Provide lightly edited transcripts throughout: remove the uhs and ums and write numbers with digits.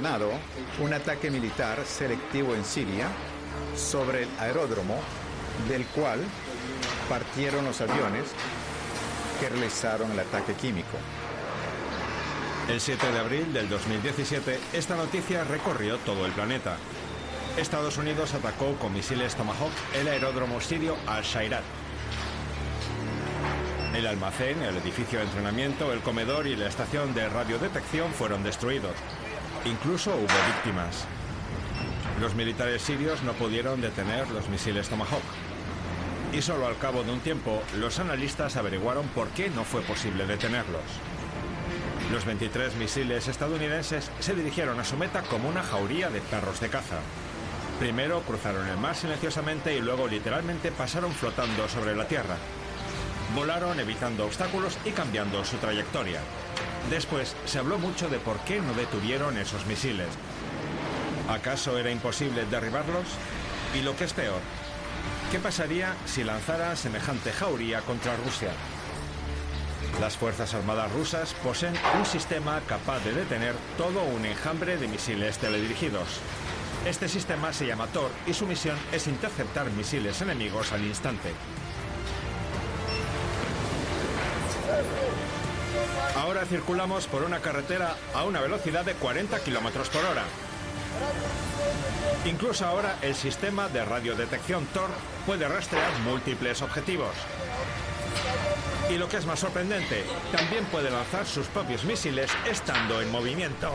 ordenado un ataque militar selectivo en Siria sobre el aeródromo del cual partieron los aviones que realizaron el ataque químico. El 7 de abril del 2017, esta noticia recorrió todo el planeta. Estados Unidos atacó con misiles Tomahawk el aeródromo sirio Al-Shairat. El almacén, el edificio de entrenamiento, el comedor y la estación de radiodetección fueron destruidos. Incluso hubo víctimas. Los militares sirios no pudieron detener los misiles Tomahawk. Y solo al cabo de un tiempo, los analistas averiguaron por qué no fue posible detenerlos. Los 23 misiles estadounidenses se dirigieron a su meta como una jauría de perros de caza. Primero cruzaron el mar silenciosamente y luego literalmente pasaron flotando sobre la tierra. Volaron evitando obstáculos y cambiando su trayectoria. Después se habló mucho de por qué no detuvieron esos misiles. ¿Acaso era imposible derribarlos? Y lo que es peor, ¿qué pasaría si lanzaran semejante jauría contra Rusia? Las Fuerzas Armadas rusas poseen un sistema capaz de detener todo un enjambre de misiles teledirigidos. Este sistema se llama Tor y su misión es interceptar misiles enemigos al instante. Ahora circulamos por una carretera a una velocidad de 40 km/h. Incluso ahora el sistema de radiodetección Tor puede rastrear múltiples objetivos. Y lo que es más sorprendente, también puede lanzar sus propios misiles estando en movimiento.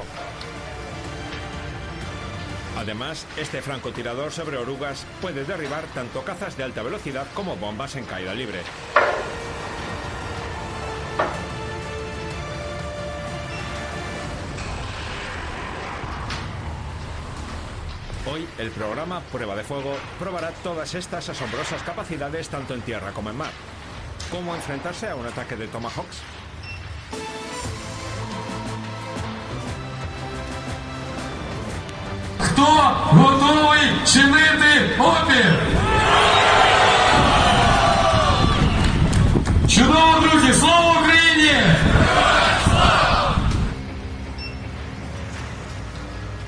Además, este francotirador sobre orugas puede derribar tanto cazas de alta velocidad como bombas en caída libre. Hoy, el programa Prueba de Fuego probará todas estas asombrosas capacidades tanto en tierra como en mar. ¿Cómo enfrentarse a un ataque de Tomahawks? Хто готовий чинити опір? Чудово, друзі! Слава Україні!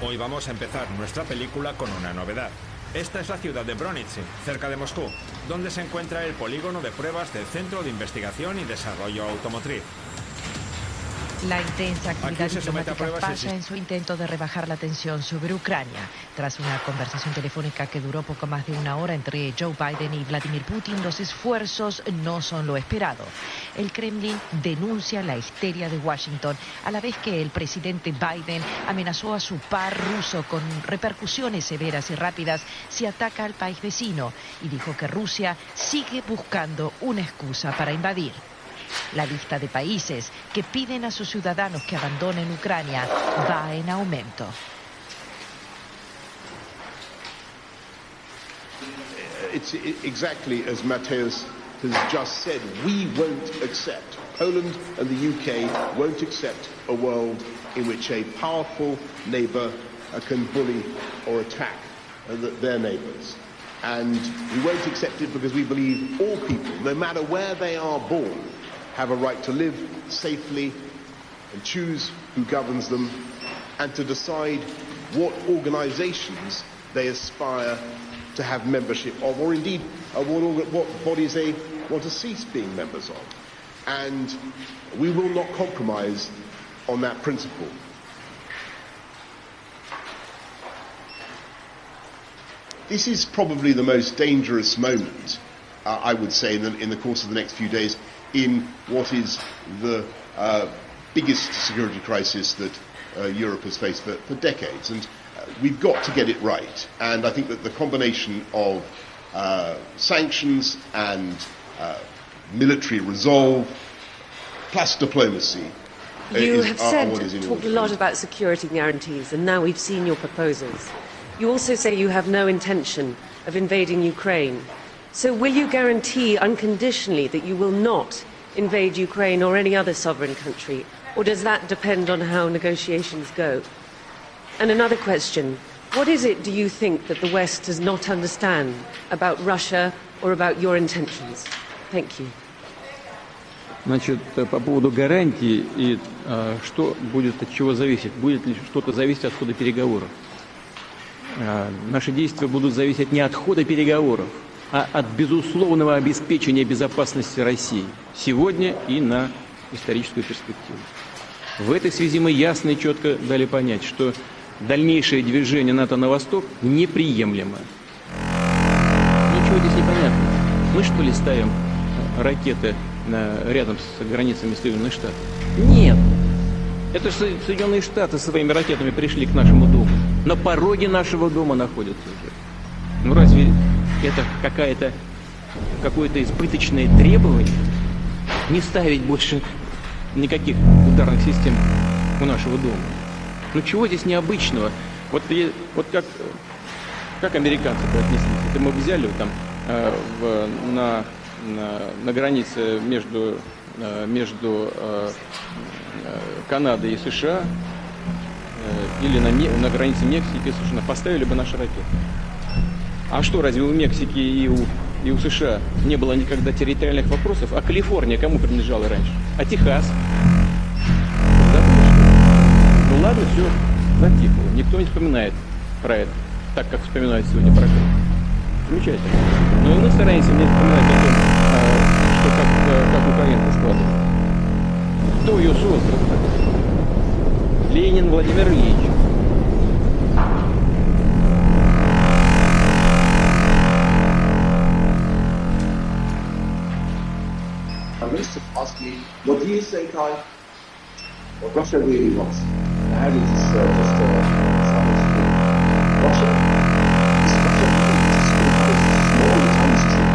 Hoy vamos a empezar nuestra película con una novedad. Esta es la ciudad de Bronitsin, cerca de Moscú, donde se encuentra el polígono de pruebas del Centro de Investigación y Desarrollo Automotriz. La intensa actividad diplomática pasa en su intento de rebajar la tensión sobre Ucrania. Tras una conversación telefónica que duró poco más de una hora entre Joe Biden y Vladimir Putin, los esfuerzos no son lo esperado. El Kremlin denuncia la histeria de Washington, a la vez que el presidente Biden amenazó a su par ruso con repercusiones severas y rápidas si ataca al país vecino, y dijo que Rusia sigue buscando una excusa para invadir. La lista de países que piden a sus ciudadanos que abandonen Ucrania va en aumento. It's exactly as Mateusz has just said. We won't accept, Poland and the UK won't accept a world in which a powerful neighbour can bully or attack their neighbours. And we won't accept it because we believe all people, no matter where they are born, have a right to live safely and choose who governs them and to decide what organisations they aspire to have membership of, or indeed what bodies they want to cease being members of. And we will not compromise on that principle. This is probably the most dangerous moment, I would say, in the course of the next few days, in what is the biggest security crisis that Europe has faced for decades. And we've got to get it right. And I think that the combination of sanctions and military resolve plus diplomacy You have talked a lot about security guarantees, and now we've seen your proposals. You also say you have no intention of invading Ukraine. So will you guarantee unconditionally that you will not invade Ukraine or any other sovereign country? Or does that depend on how negotiations go? And another question. What is it, do you think, that the West does not understand about Russia or about your intentions? Thank you. Значит, по поводу гарантий и что будет от чего зависеть, будет ли что-то зависеть от хода переговоров. Наши действия будут зависеть не от хода переговоров, а от безусловного обеспечения безопасности России сегодня и на историческую перспективу. В этой связи мы ясно и четко дали понять, что дальнейшее движение НАТО на восток неприемлемо. Ничего здесь не понятно. Мы что ли ставим ракеты рядом с границами Соединенных Штатов? Нет. Это же Соединенные Штаты своими ракетами пришли к нашему дому. На пороге нашего дома находятся уже. Ну разве это какое-то избыточное требование? Не ставить больше никаких ударных систем у нашего дома. Ну чего здесь необычного? Вот как американцы отнеслись? Это мы взяли там на границе между Канадой и США или на границе Мексики и США, поставили бы наши ракеты. А что, разве у Мексики и у США не было никогда территориальных вопросов? А Калифорния кому принадлежала раньше? А Техас? Забыли, что ли? Ну ладно, все, затихло. Никто не вспоминает про это, так как вспоминают сегодня про Крым. Замечательно. Но и мы стараемся не вспоминать о том, что как Украина складывается. Кто ее создал? Ленин Владимир Ильич. Minister asked me, what do you think what Russia really wants? And I had it just Russia small tiny system.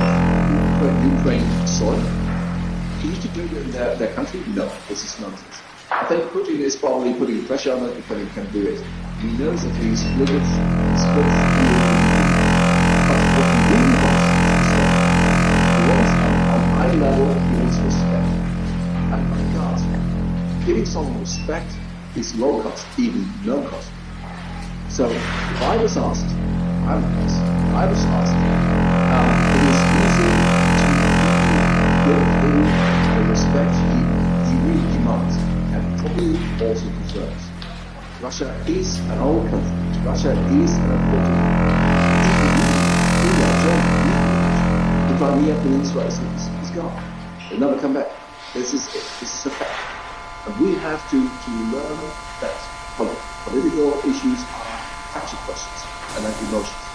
Ukraine soil. Can you do it in their country? No, this is nonsense. I think Putin is probably putting pressure on it because he can do it. He knows that he splits the but what he really wants is respect. He wants on high level, he wants respect. And my God, giving someone respect is low cost, even no cost. So if I was asked, it is easy to give him the respect he really demands and probably also deserves. Russia is an old country. Russia is an important the Crimea Peninsula is gone. It'll never come back. This is a fact. And we have to learn that political issues are factual questions and not emotions.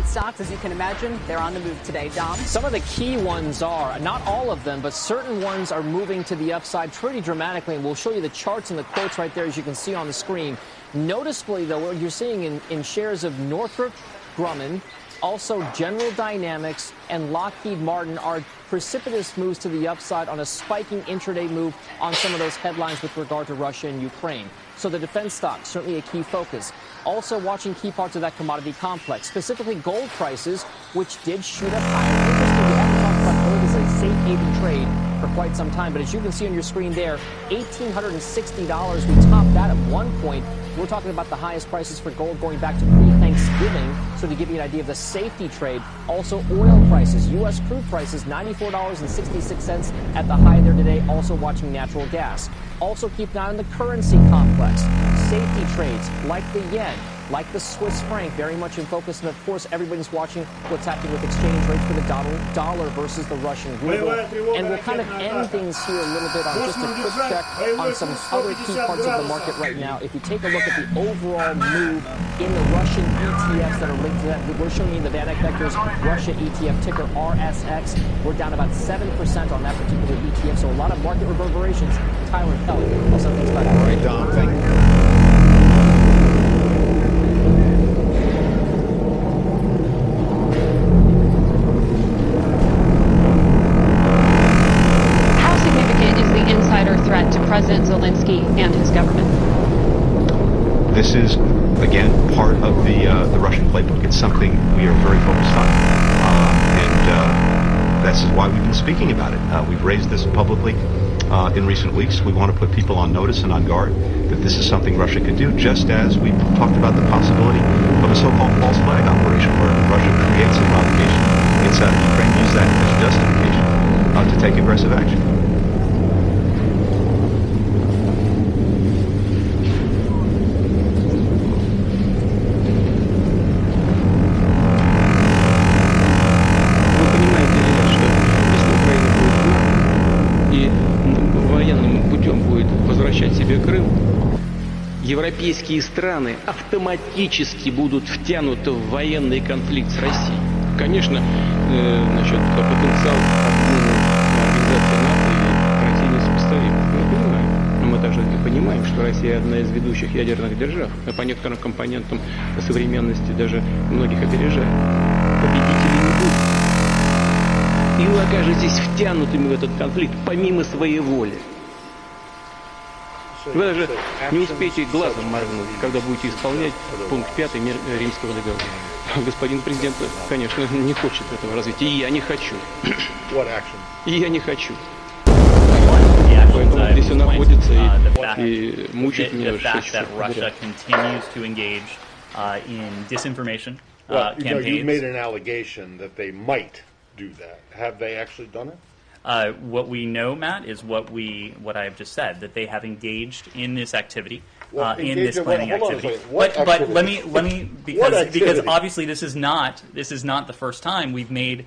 Stocks, as you can imagine, they're on the move today. Dom? Some of the key ones are, not all of them, but certain ones are moving to the upside pretty dramatically, and we'll show you the charts and the quotes right there, as you can see on the screen. Noticeably, though, what you're seeing in shares of Northrop Grumman, also General Dynamics and Lockheed Martin are precipitous moves to the upside on a spiking intraday move on some of those headlines with regard to Russia and Ukraine. So the defense stocks, certainly a key focus. Also watching key parts of that commodity complex, specifically gold prices, which did shoot up higher. Interesting, we haven't talked about gold as a safe haven trade for quite some time, but as you can see on your screen there, $1,860, we topped that at one point. We're talking about the highest prices for gold going back to pre-Thanksgiving. So to give you an idea of the safety trade, also oil prices, U.S. crude prices, $94.66 at the high there today, also watching natural gas. Also keep an eye on the currency complex. Safety trades like the yen, like the Swiss franc, very much in focus. And of course, everybody's watching what's happening with exchange rates for the dollar versus the Russian ruble. And we'll kind of end things here a little bit on just a quick check on some other key parts of the market right now. If you take a look at the overall move in the Russian ETFs that are linked to that, we're showing you the VanEck Vectors Russia ETF ticker RSX. We're down about 7% on that particular ETF. So a lot of market reverberations. Tyler Kelly, also things about all right, Dom, thank you. How significant is the insider threat to This is, again, part of the Russian playbook. It's something we are very focused on, and that's why we've been speaking about it. We've raised this publicly in recent weeks. We want to put people on notice and on guard that this is something Russia could do, just as we talked about the possibility of a so-called false flag operation where Russia creates a provocation inside of Ukraine, use that as justification to take aggressive action. Европейские страны автоматически будут втянуты в военный конфликт с Россией. Конечно, потенциал обмена организации НАТО и России несопоставим. Мы понимаем. Но мы также и понимаем, что Россия одна из ведущих ядерных держав. И по некоторым компонентам современности даже многих опережает. Победителей не будет. И вы окажетесь втянутыми в этот конфликт помимо своей воли. Вы даже не успеете глазом моргнуть, когда будете исполнять пункт 5 Римского договора. Господин президент, конечно, не хочет этого развития. И я не хочу. И я не хочу. Поэтому здесь он находится и мучает меня 6 часов подряд. You made an allegation that they might do that. Have they actually done it? What we know, Matt, is what I have just said, that they have engaged in this activity, in this planning activity. But let me because obviously this is not the first time we've made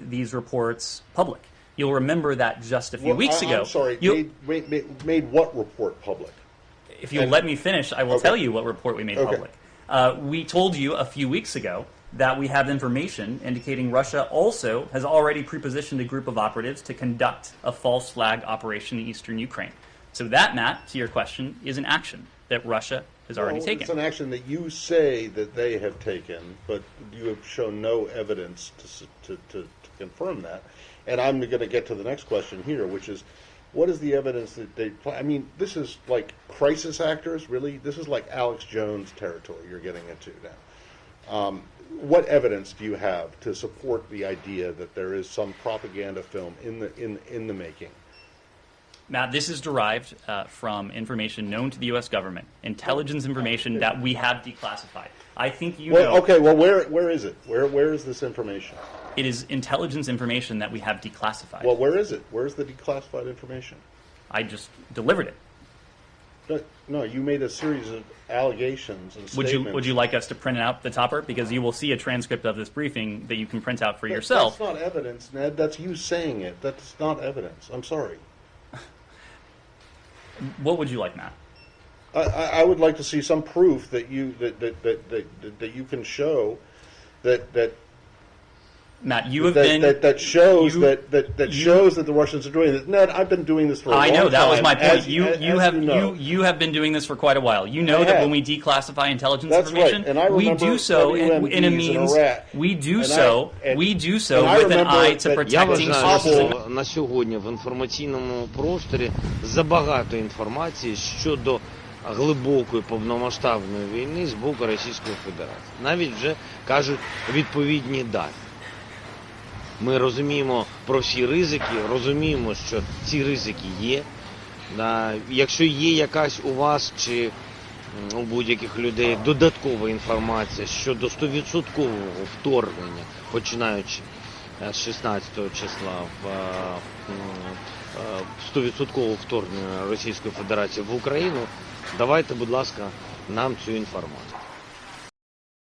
these reports public. You'll remember that just a few weeks ago. I'm sorry, made what report public? If you'll let me finish, I will tell you what report we made public. We told you a few weeks ago that we have information indicating Russia also has already prepositioned a group of operatives to conduct a false flag operation in eastern Ukraine. So that, Matt, to your question, is an action that Russia has already taken. It's an action that you say that they have taken, but you have shown no evidence to confirm that. And I'm going to get to the next question here, which is, what is the evidence that they... I mean, this is like crisis actors, really? This is like Alex Jones territory you're getting into now. What evidence do you have to support the idea that there is some propaganda film in the making? Matt, this is derived from information known to the U.S. government, intelligence information that we have declassified. I think you know... Okay, well, where is it? Where is this information? It is intelligence information that we have declassified. Well, where is it? Where is the declassified information? I just delivered it. No, you made a series of allegations and statements. Would you like us to print out the topper? Because you will see a transcript of this briefing that you can print out for yourself. That's not evidence, Ned. That's you saying it. That's not evidence. I'm sorry. What would you like, Matt? I would like to see some proof that you can show that Matt, you have been that shows that the Russians are doing this. Ned, I've been doing this for a long time. I know, that was my point. You have been doing this for quite a while. You know that when we declassify intelligence information, we do so in a means. We do so with an eye to protecting sources. На сьогодні в інформаційному просторі забагато інформації щодо глибокої повномасштабної війни з боку Російської Федерації. Навіть вже кажуть відповідні дати. Ми розуміємо про всі ризики, розуміємо, що ці ризики є. Якщо є якась у вас чи у будь-яких людей додаткова інформація щодо 100% вторгнення, починаючи з 16 числа в 100% вторгнення Російської Федерації в Україну, давайте, будь ласка, нам цю інформацію.